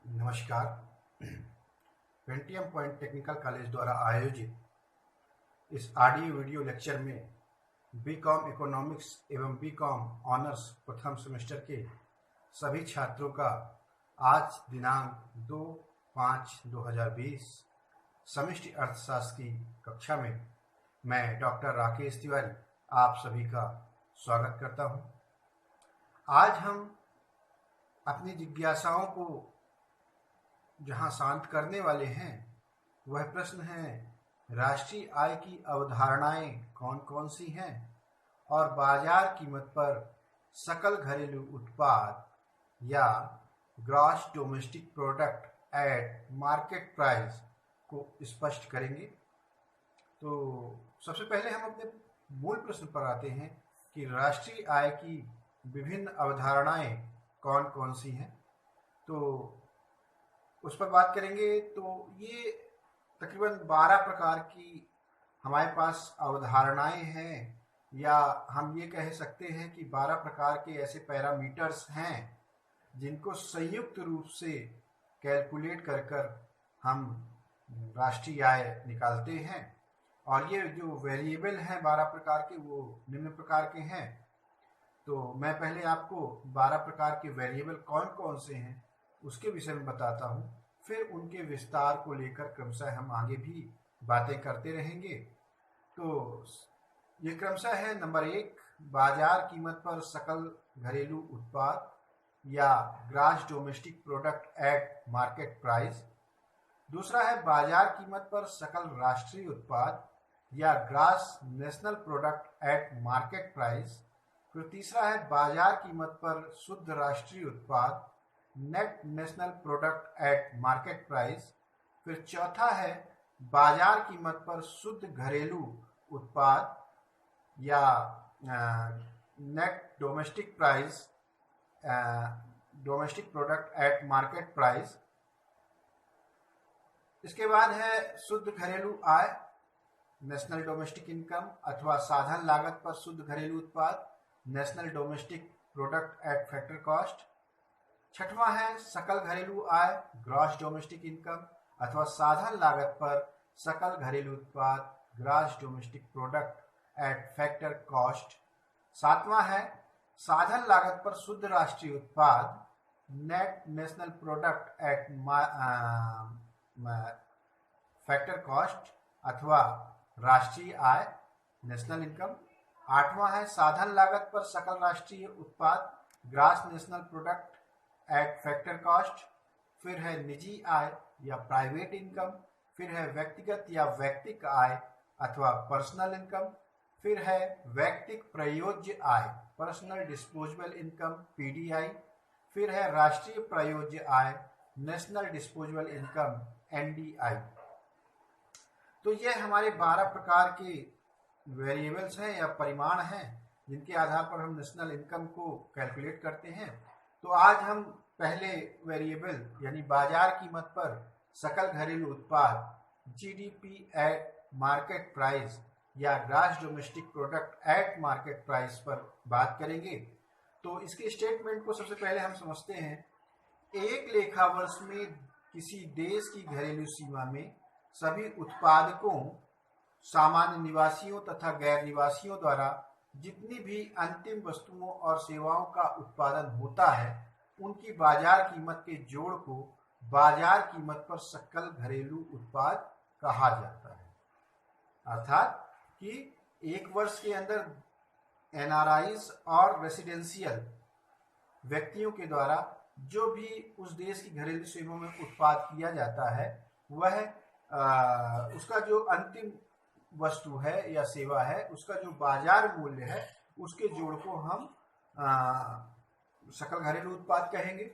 नमस्कार। Pentium point technical college द्वारा आयोजित इस ऑडियो वीडियो लेक्चर में बीकॉम इकोनॉमिक्स एवं बीकॉम ऑनर्स प्रथम सेमेस्टर के सभी छात्रों का आज दिनांक 2/5/2020 समष्टि अर्थशास्त्र की कक्षा में मैं डॉक्टर राकेश तिवारी आप सभी का स्वागत करता हूं। आज हम अपनी जिज्ञासाओं को जहां शांत करने वाले हैं वह प्रश्न है, राष्ट्रीय आय की अवधारणाएं कौन कौन सी हैं और बाजार कीमत पर सकल घरेलू उत्पाद या gross domestic product at market price को स्पष्ट करेंगे। तो सबसे पहले हम अपने मूल प्रश्न पर आते हैं कि राष्ट्रीय आय की विभिन्न अवधारणाएं कौन कौन सी हैं, तो उस पर बात करेंगे। तो ये तकरीबन 12 प्रकार की हमारे पास अवधारणाएं हैं, या हम ये कह सकते हैं कि 12 प्रकार के ऐसे पैरामीटर्स हैं जिनको संयुक्त रूप से कैलकुलेट कर हम राष्ट्रीय आय निकालते हैं। और ये जो वेरिएबल हैं 12 प्रकार के, वो निम्न प्रकार के हैं। तो मैं पहले आपको 12 प्रकार के वेरिएबल कौन कौन से हैं उसके विषय में बताता हूं, फिर उनके विस्तार को लेकर क्रमशः हम आगे भी बातें करते रहेंगे। तो ये क्रमशः है, नंबर 1 बाजार कीमत पर सकल घरेलू उत्पाद या gross domestic product at market price. दूसरा है बाजार कीमत पर सकल राष्ट्रीय उत्पाद या gross national product at market price. फिर तीसरा है बाजार कीमत पर शुद्ध राष्ट्रीय उत्पाद net national product at market price. फिर चौथा है बाजार कीमत पर शुद्ध घरेलू उत्पाद या net domestic price domestic product at market price. इसके बाद है शुद्ध घरेलू आय नेशनल डोमेस्टिक इनकम अथवा साधन लागत पर शुद्ध घरेलू उत्पाद national domestic product at factor cost. छठवां है सकल घरेलू आय ग्रॉस डोमेस्टिक इनकम अथवा साधन लागत पर सकल घरेलू उत्पाद gross domestic product at factor cost. सातवां है साधन लागत पर शुद्ध राष्ट्रीय उत्पाद net national product at factor cost अथवा राष्ट्रीय आय नेशनल इनकम। आठवां है साधन लागत पर सकल राष्ट्रीय उत्पाद gross national product at factor cost. फिर है निजी आय या प्राइवेट इनकम। फिर है व्यक्तिगत या वैयक्तिक आय अथवा पर्सनल इनकम। फिर है वैयक्तिक प्रयोज्य आय पर्सनल डिस्पोजेबल इनकम पीडीआई। फिर है राष्ट्रीय प्रयोज्य आय नेशनल डिस्पोजेबल इनकम एनडीआई। तो यह हमारे 12 प्रकार के वेरिएबल्स हैं या परिमाण हैं जिनके आधार पर हम नेशनल इनकम को कैलकुलेट करते हैं। तो आज हम पहले वेरिएबल यानी बाजार कीमत पर सकल घरेलू उत्पाद जीडीपी एट मार्केट प्राइस या gross domestic product at market price पर बात करेंगे। तो इसके स्टेटमेंट को सबसे पहले हम समझते हैं। एक लेखा वर्ष में किसी देश की घरेलू सीमा में सभी उत्पादकों, सामान्य निवासियों तथा गैर निवासियों द्वारा जितनी भी अंतिम वस्तुओं और सेवाओं का उत्पादन होता है उनकी बाजार कीमत के जोड़ को बाजार कीमत पर सकल घरेलू उत्पाद कहा जाता है। अर्थात कि एक वर्ष के अंदर एनआरआईज और रेसिडेंशियल व्यक्तियों के द्वारा जो भी उस देश की घरेलू सेवाओं में उत्पाद किया जाता है वह उसका जो अंतिम वस्तु है या सेवा है उसका जो बाजार मूल्य है उसके जोड़ को हम सकल घरेलू उत्पाद कहेंगे।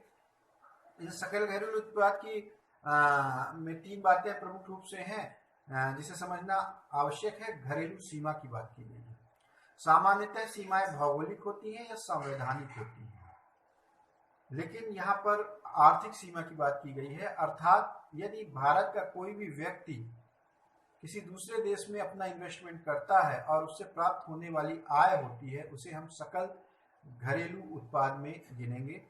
इस सकल घरेलू उत्पाद की में 3 बातें प्रमुख रूप से हैं जिसे समझना आवश्यक है। घरेलू सीमा की बात की गई है। सामान्यतः सीमाएं भौगोलिक होती हैं या संवैधानिक होती हैं, लेकिन यहाँ पर आर्थिक सीमा की बात की गई है। अर्थात यदि भारत का कोई भी व्यक्ति किसी दूसरे देश में अपना इन्वेस्टमेंट करता है और उससे प्राप्त होने वाली आय होती है उसे हम सकल घरेलू उत्पाद में गिनेंगे।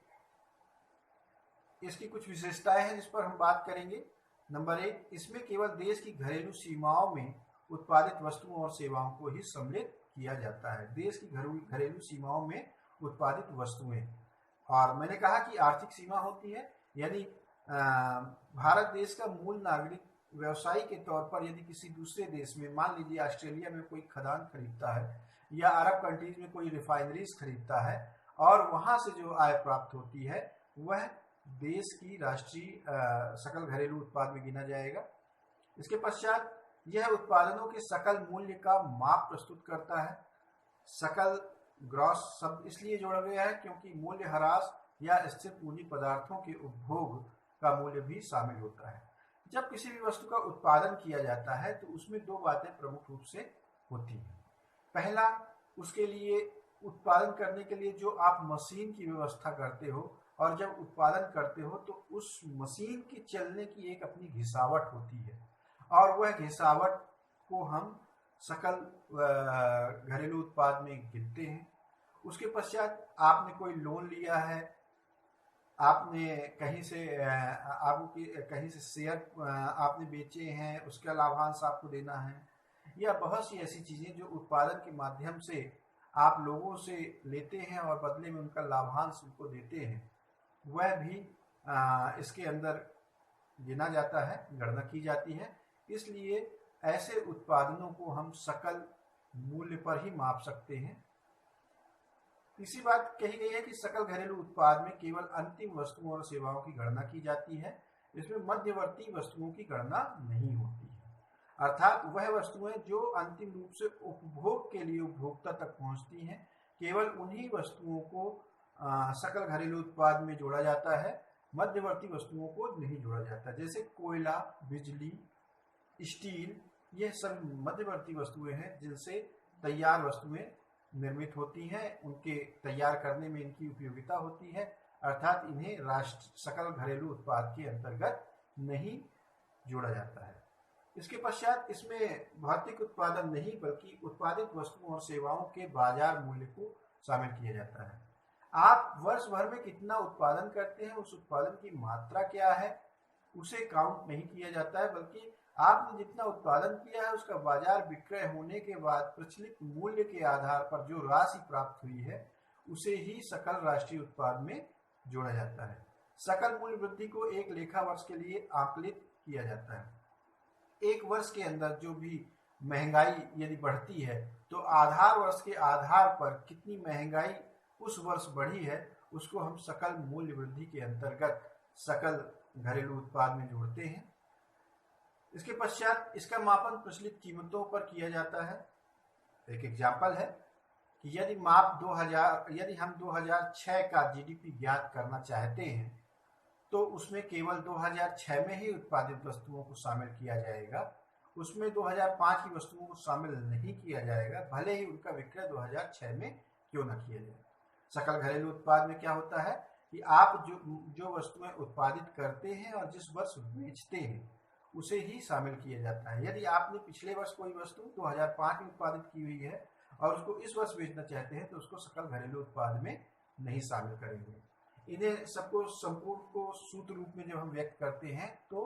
इसकी कुछ विशेषताएं हैं जिस पर हम बात करेंगे। नंबर 1, इसमें केवल देश की घरेलू सीमाओं में उत्पादित वस्तुओं और सेवाओं को ही सम्मिलित किया जाता है। देश की घरेलू सीमाओं में उत्पादित वस्तुएं, और मैंने कहा कि आर्थिक सीमा होती है, यानी भारत देश का मूल नागरिक व्यवसायी के तौर पर यदि किसी दूसरे देश में, मान लीजिए ऑस्ट्रेलिया में कोई खदान खरीदता है या अरब कंट्रीज में कोई रिफाइनरीज खरीदता है और वहां से जो आय प्राप्त होती है वह देश की राष्ट्रीय सकल घरेलू उत्पाद में गिना जाएगा। इसके पश्चात यह उत्पादनों के सकल मूल्य का माप प्रस्तुत करता है। सकल ग्रॉस शब्द इसलिए जोड़ा गया है क्योंकि मूल्य ह्रास या स्थिर पूंजी पदार्थों के उपभोग का मूल्य भी शामिल होता है। जब किसी भी वस्तु का उत्पादन किया जाता है तो उसमें दो बातें प्रमुख रूप से होती हैं। पहला, उसके लिए उत्पादन करने के लिए जो आप मशीन की व्यवस्था करते हो, और जब उत्पादन करते हो तो उस मशीन की चलने की एक अपनी घिसावट होती है, और वह घिसावट को हम सकल घरेलू उत्पाद में गिनते हैं। उसके पश्चात आपने कोई लोन लिया है, आपने कहीं से कहीं से शेयर आपने बेचे हैं, उसका लाभांश आपको देना है, या बहुत सी ऐसी चीजें जो उत्पादन के माध्यम से आप लोगों से लेते हैं और बदले में उनका लाभांश उनको देते हैं, वह भी इसके अंदर गिना जाता है, गणना की जाती है। इसलिए ऐसे उत्पादनों को हम सकल मूल्य पर ही माप सकते हैं। तीसरी बात कही गई है कि सकल घरेलू उत्पाद में केवल अंतिम वस्तुओं और सेवाओं की गणना की जाती है, इसमें मध्यवर्ती वस्तुओं की गणना नहीं होती है। अर्थात वह वस्तुएं जो अंतिम रूप से उपभोग के लिए उपभोक्ता तक पहुंचती हैं, केवल उन्हीं वस्तुओं को सकल घरेलू उत्पाद में जोड़ा जाता है, मध्यवर्ती वस्तुओं को नहीं जोड़ा जाता। जैसे कोयला, बिजली, स्टील, यह सब मध्यवर्ती वस्तुएं हैं जिनसे तैयार वस्तुएं निर्मित होती हैं, उनके तैयार करने में इनकी उपयोगिता होती है, अर्थात इन्हें सकल घरेलू उत्पाद के अंतर्गत नहीं जोड़ा जाता है। इसके पश्चात इसमें भौतिक उत्पादन नहीं बल्कि उत्पादित वस्तुओं और सेवाओं के बाजार मूल्य को शामिल किया जाता है। आप वर्ष भर में कितना उत्पादन करते हैं, उस उत्पादन की मात्रा क्या है, उसे काउंट नहीं किया जाता है, बल्कि आपने जितना उत्पादन किया है उसका बाजार विक्रय होने के बाद प्रचलित मूल्य के आधार पर जो राशि प्राप्त हुई है उसे ही सकल राष्ट्रीय उत्पाद में जोड़ा जाता है। सकल मूल्य वृद्धि को एक लेखा वर्ष के लिए आकलित किया जाता है। एक वर्ष के अंदर जो भी महंगाई यदि बढ़ती है तो आधार वर्ष के आधार पर कितनी महंगाई उस वर्ष बढ़ी है उसको हम सकल मूल्य वृद्धि के अंतर्गत सकल घरेलू उत्पाद में जोड़ते हैं। इसके पश्चात इसका मापन प्रचलित कीमतों पर किया जाता है। एक एग्जाम्पल है कि यदि हम 2006 का जीडीपी ज्ञात करना चाहते हैं तो उसमें केवल 2006 में ही उत्पादित वस्तुओं को शामिल किया जाएगा, उसमें 2005 की वस्तुओं को शामिल नहीं किया जाएगा, भले ही उनका विक्रय 2006 में क्यों न किया जाए। सकल घरेलू उत्पाद में क्या होता है कि आप जो वस्तुएं उत्पादित करते हैं और जिस वर्ष बेचते हैं उसे ही शामिल किया जाता है। यदि आपने पिछले वर्ष कोई वस्तु 2005 में उत्पादित की हुई है और उसको इस वर्ष बेचना चाहते हैं तो उसको सकल घरेलू उत्पाद में नहीं शामिल करेंगे। इन्हें सबको संपूर्ण को सूत्र रूप में जब हम व्यक्त करते हैं तो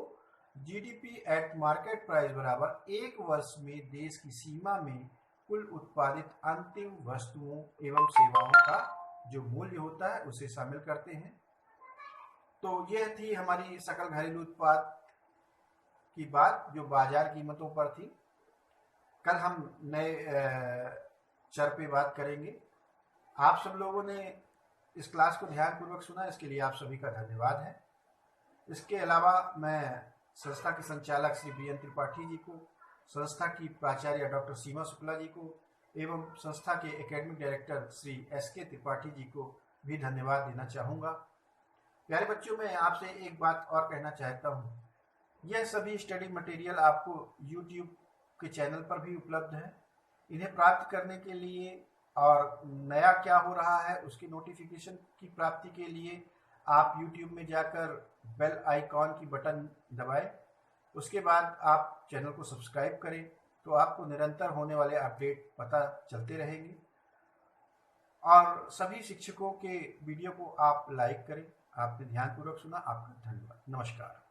जीडीपी एट मार्केट प्राइस बराबर एक वर्ष में देश की सीमा में कुल उत्पादित अंतिम वस्तुओं एवं सेवाओं का जो मूल्य होता है उसे शामिल करते हैं। तो यह थी हमारी सकल घरेलू उत्पाद की बात जो बाजार कीमतों पर थी। कल हम नए चर पे बात करेंगे। आप सब लोगों ने इस क्लास को ध्यानपूर्वक सुना, इसके लिए आप सभी का धन्यवाद है। इसके अलावा मैं संस्था के संचालक श्री बीएन त्रिपाठी जी को, संस्था की प्राचार्य डॉक्टर सीमा शुक्ला जी को एवं संस्था के academic director Shri SK Tripathi ji को भी धन्यवाद देना चाहूँगा। प्यारे बच्चों, मैं आपसे एक बात और कहना चाहता हूँ। यह सभी स्टडी मटेरियल आपको YouTube के चैनल पर भी उपलब्ध है। इन्हें प्राप्त करने के लिए और नया क्या हो रहा है उसकी नोटिफिकेशन की प्राप्ति के लिए आप YouTube में जाकर बेल आइकॉन की बटन दबाएं। उसके बाद आप चैनल को सब्सक्राइब करें तो आपको निरंतर होने वाले अपडेट पता चलते रहेंगे। और सभी शिक्षकों के वीडियो को आप लाइक करें। आपने ध्यानपूर्वक सुना। आपका धन्यवाद। नमस्कार।